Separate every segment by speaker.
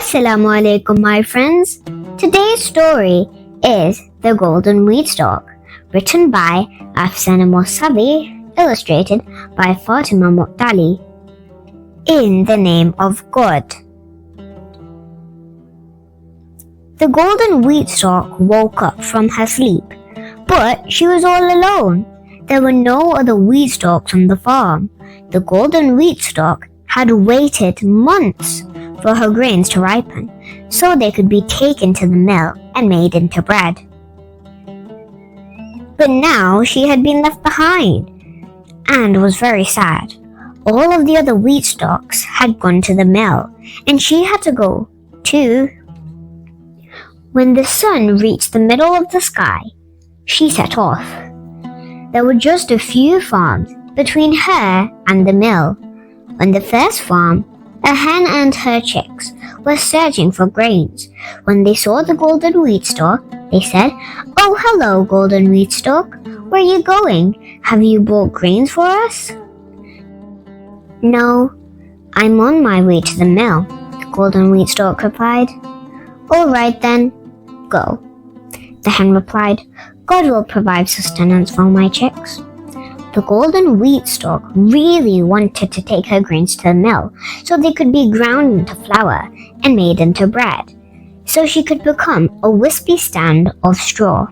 Speaker 1: Assalamu alaikum, my friends. Today's story is The Golden Wheat Stalk, written by Fatima, illustrated by Fatima. In the name of God. The golden wheat stalk woke up from her sleep, but she was all alone. There were no other wheat stalks on the farm. The golden wheat stalk had waited months for her grains to ripen, so they could be taken to the mill and made into bread. But now she had been left behind and was very sad. All of the other wheat stalks had gone to the mill, and she had to go too. When the sun reached the middle of the sky, she set off. There were just a few farms between her and the mill. On the first farm, a hen and her chicks were searching for grains. When they saw the golden wheat stalk, they said, "Oh, hello, golden wheat stalk. Where are you going? Have you brought grains for us?" "No, I'm on my way to the mill," the golden wheat stalk replied. "All right then, go." The hen replied, "God will provide sustenance for my chicks." The golden wheat stalk really wanted to take her grains to the mill so they could be ground into flour and made into bread, so she could become a wispy strand of straw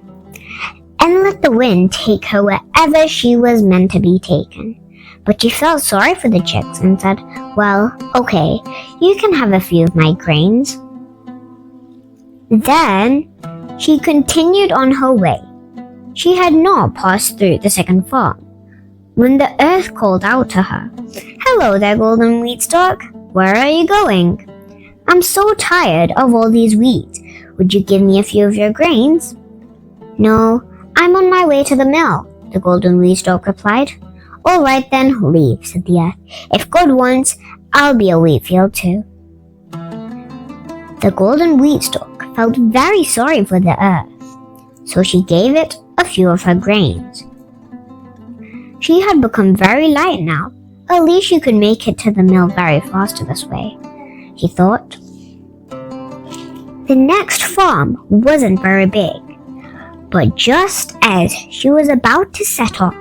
Speaker 1: and let the wind take her wherever she was meant to be taken. But she felt sorry for the chicks and said, "Well, okay, you can have a few of my grains." Then she continued on her way. She had not passed through the second farm when the earth called out to her, "Hello there, golden wheat stalk. Where are you going?" "I'm so tired of all these wheat. Would you give me a few of your grains?" "No, I'm on my way to the mill," the golden wheat stalk replied. "All right then, leave," said the earth. "If God wants, I'll be a wheat field too." The golden wheat stalk felt very sorry for the earth, so she gave it a few of her grains. She had become very light now. At least she could make it to the mill very fast this way, she thought. The next farm wasn't very big, but just as she was about to set off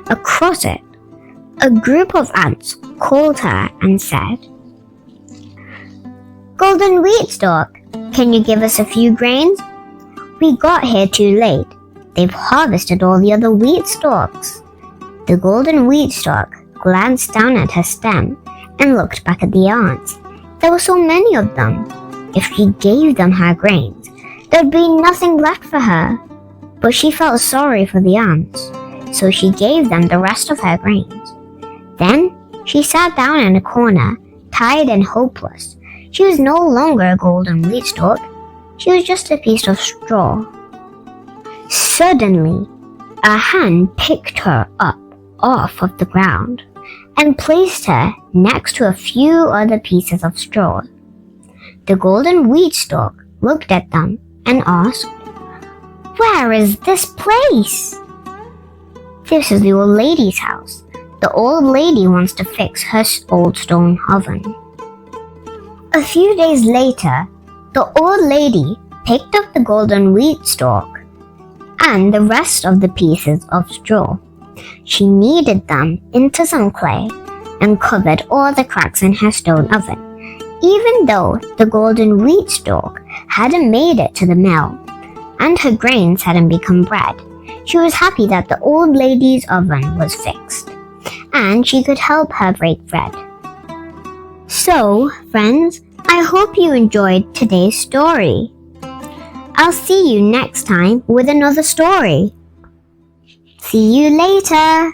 Speaker 1: across it, a group of ants called her and said, "Golden wheat stalk, can you give us a few grains? We got here too late. They've harvested all the other wheat stalks." The golden wheat stalk glanced down at her stem and looked back at the ants. There were so many of them. If she gave them her grains, there'd be nothing left for her. But she felt sorry for the ants, so she gave them the rest of her grains. Then she sat down in a corner, tired and hopeless. She was no longer a golden wheat stalk. She was just a piece of straw. Suddenly, a hen picked her up off of the ground and placed her next to a few other pieces of straw. The golden wheat stalk looked at them and asked, "Where is this place?" "This is the old lady's house. The old lady wants to fix her old stone oven." A few days later, the old lady picked up the golden wheat stalk and the rest of the pieces of straw. She kneaded them into some clay and covered all the cracks in her stone oven. Even though the golden wheat stalk hadn't made it to the mill and her grains hadn't become bread, she was happy that the old lady's oven was fixed and she could help her break bread. So, friends, I hope you enjoyed today's story. I'll see you next time with another story. See you later.